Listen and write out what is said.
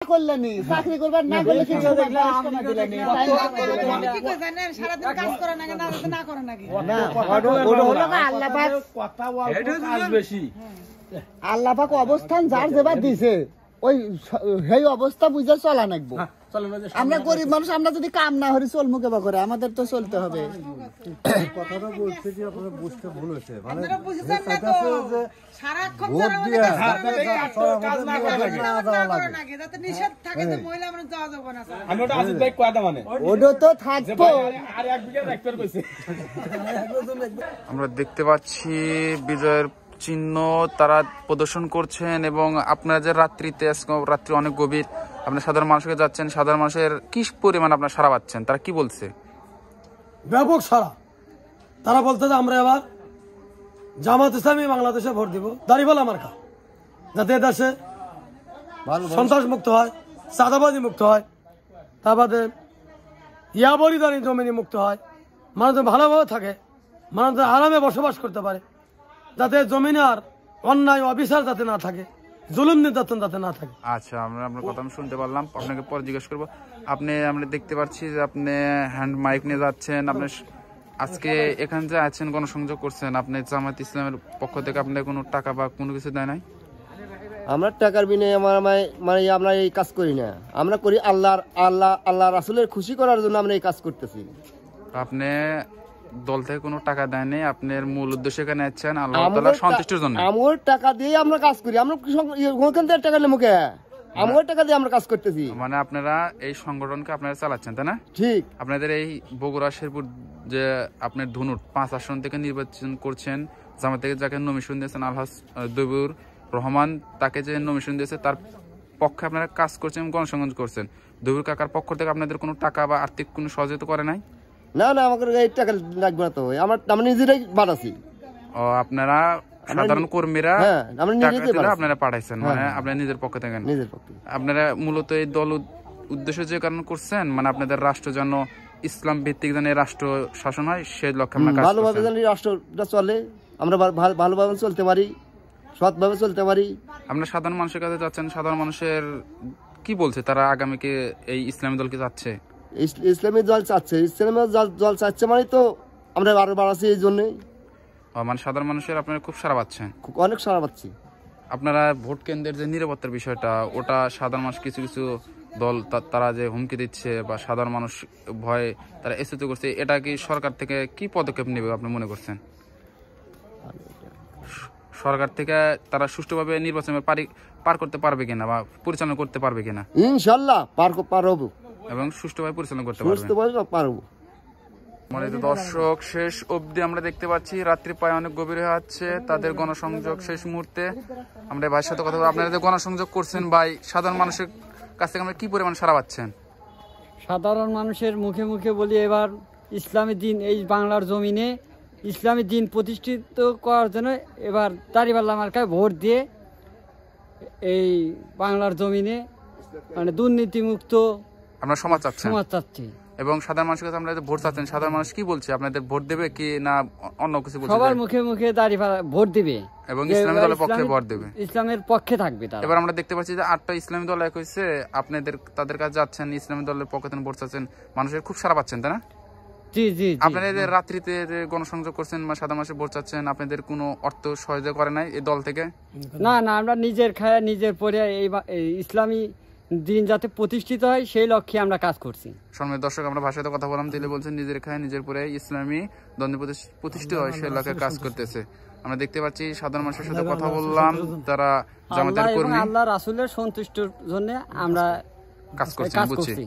করলেনি চাকরি করবার না করলে কি দেখলে আমনা দিলেনি কি কই জানেন সারা দিন কাজ করে না না করে নাকি না ওটা হলো না আল্লাহ পাক কথা অল্প কাজ বেশি আল্লাহ পাক অবস্থান যার যেবার দিয়েছে ওই সেই অবস্থা বুঝে চলা লাগবে আমরা গরিব মানুষ আমরা যদি কাম না হরি চলমু কেবা করে আমাদের তো চলতে হবে কথাটা বলছে যে আপনারা বুঝতে ভুল হয়েছে মানে আপনারা বুঝছেন না তো সারাক্ষণ কাজ না করে নাকি যাতে নিষেধ থাকে যে মহিলা মানুষ যাওয়া যাবে না আমি ওটা আজিত ভাই কয়টা মানে ওটা তো থাকবো আর এক বিঘা রাখতে কইছে আমরা দেখতে পাচ্ছি বিজয়ের চিহ্ন তারা প্রদর্শন করছেন এবং আপনারা যে রাত্রিতে রাত্রি অনেক গভীর আপনি সাধারণ মানুষকে যাচ্ছেন সাধারণ মানুষের কি পরিমাণ আপনার সাড়া পাচ্ছেন তারা কি বলছে ব্যাপক সাড়া তারা বলতে যে আমরা এবার জামাত ইসলামী বাংলাদেশে ভোট দিব দাঁড়িপাল্লা মার্কা যাতে দেশে সন্ত্রাস মুক্ত হয় চাঁদাবাজি মুক্ত হয় তা বাদে ইয়াবরিদানি জমিনি মুক্ত হয় মানুষ ভালোভাবে থাকে মানুষ আরামে বসবাস করতে পারে যাতে জমিনে আর অন্যায় অবিচার যাতে না থাকে জুলুম নির্যাতন যাতে না থাকে। আচ্ছা আমরা আপনার কথা আমি শুনতে পারলাম আপনাকে পরে জিজ্ঞেস করবো আপনি আমরা দেখতে পাচ্ছি যে আপনি হ্যান্ড মাইক নিয়ে যাচ্ছেন আপনি আজকে এখানে যে আছেন গণসংযোগ করছেন আপনি জামাত ইসলামের পক্ষ থেকে আপনার কোনো টাকা বা কোনো কিছু দেয় নাই আমরা টাকার বিনিময়ে মানে আমরা এই কাজ করি না আমরা করি আল্লাহ রাসূলের খুশি করার জন্য আমরা এই কাজ করতেছি আপনি দল থেকে কোনো টাকা দেয়নি আপনার মূল উদ্দেশ্য এখানে আছেন আল্লাহ তাআলার সন্তুষ্টির জন্য আমার টাকা দিয়ে আমরা কাজ করি আমরা ওখান থেকে টাকা নেব কে আমার টাকা দিয়ে আমরা কাজ করতেছি মানে আপনারা এই সংগঠনকে আপনারা চালাচ্ছেন তাই না ঠিক আপনাদের এই বগুড়া শেরপুর যে আপনার ধুনুট 5 আসন থেকে নির্বাচন করছেন জামাত থেকে যাকে নমিনেশন দিয়েছেন আলহাজ দবিউর রহমান তাকে যে নমিনেশন দিয়েছে তার পক্ষে আপনারা কাজ করছেন গণসংযোগ করছেন দবিউর কাকার পক্ষ থেকে আপনাদের কোনো টাকা বা আর্থিক কোনো সহযোগিতা করে নাই না না আমাকে এই টাকা লাগবে না তো আমরা নিজেরাই বাড়াছি ও আপনারা সাধারণ কর্মীরা আপনারা পাঠাইছেন মানে আপনারা নিজের পক্ষ থেকে আপনারা মূলত এই দল উদ্দেশ্য যে কারণ করছেন মানে আপনাদের রাষ্ট্র যেন ইসলাম ভিত্তিক যেন রাষ্ট্র শাসন হয় সেই লক্ষ্যে আমরা কাজ করছি ভালোভাবে যেন রাষ্ট্রটা চলে আমরা ভালোভাবে চলতে পারি সৎভাবে চলতে পারি আপনারা সাধারণ মানুষের কাছে যাচ্ছেন সাধারণ মানুষের কি বলছে তারা আগামীকে এই ইসলামী দলকে যাচ্ছে ইসলামী দল চাচ্ছে মানে তো আমরা আরো বাড়াচ্ছি এই জন্যই মানে সাধারণ মানুষের আপনারা খুব সাড়া পাচ্ছেন অনেক সাড়া পাচ্ছি আপনারা ভোট কেন্দ্রের যে নিরাপত্তার বিষয়টা ওটা সাধারণ মানুষ কিছু কিছু দল তারা যে হুমকি দিচ্ছে বা সাধারণ মানুষ ভয়ে তারা এসেতে করছে এটা কি সরকার থেকে কি পদক্ষেপ নেবে আপনি মনে করছেন সরকার থেকে তারা সুষ্ঠুভাবে নির্বাচন পার করতে পারবে কিনা বা পরিচালনা করতে পারবে কিনা ইনশাআল্লাহ পারবো এবং সুষ্ঠুভাবে পরিচালনা করতে পারবো মানে দর্শক শেষ অবধি আমরা দেখতে পাচ্ছি রাত্রি প্রায় অনেক গভীর হয়ে যাচ্ছে তাদের গণসংযোগ শেষ মুহূর্তে আমরা ভাইয়ের সাথে কথা বলবো আপনারা যে গণসংযোগ করছেন ভাই সাধারণ মানুষের কাছ থেকে আমরা কি পরিমাণ সাড়া পাচ্ছেন সাধারণ মানুষের মুখে মুখে বলি এবার ইসলামী দিন এই বাংলার জমিনে ইসলামী দিন প্রতিষ্ঠিত করার জন্য এবার দাঁড়িপাল্লা মার্কায় ভোট দিয়ে এই বাংলার জমিনে মানে দুর্নীতিমুক্ত আমরা সমাজ চাচ্ছি এবং সাধারণ মানুষের কাছে আমরা ভোট চাচ্ছেন সাধারণ মানুষ কি বলছে আপনাদের ভোট দেবে কি না অন্য কিছু বলছে সবার মুখে মুখে দাঁড়িপাল্লা ভোট দিবে এবং ইসলামী দলের পক্ষে ভোট দেবে ইসলামের পক্ষে থাকবে তারা এবার আমরা দেখতে পাচ্ছি যে 8টা ইসলামী দল এক হয়েছে আপনাদের তাদের কাছে যাচ্ছেন ইসলামী দলের পক্ষে থেকে ভোট চাচ্ছেন মানুষের খুব সাড়া পাচ্ছেন তাই না জি জি আপনাদের রাত্রিতে যে গণসংযোগ করছেন বা সাধারণ মানুষের ভোট চাচ্ছেন আপনাদের কোনো অর্থ সহযোগিতা করে নাই এই দল থেকে না আমরা নিজের খায়া নিজের পরে এই ইসলামী দিন যাতে প্রতিষ্ঠিত হয় সেই লক্ষ্যে আমরা কাজ করছি সম্মানিত দর্শক আমরা ভাষাতে কথা বললাম তিনি বলছেন নিজের খায় নিজের পরে ইসলামী দ্বন্দ্ব প্রতিষ্ঠিত হয় সেই লক্ষ্যে কাজ করতেছে আমরা দেখতে পাচ্ছি সাধারণ মানুষের সাথে কথা বললাম তারা জামাতের কর্মী আল্লাহ রাসূলের সন্তুষ্টির জন্য আমরা কাজ করছি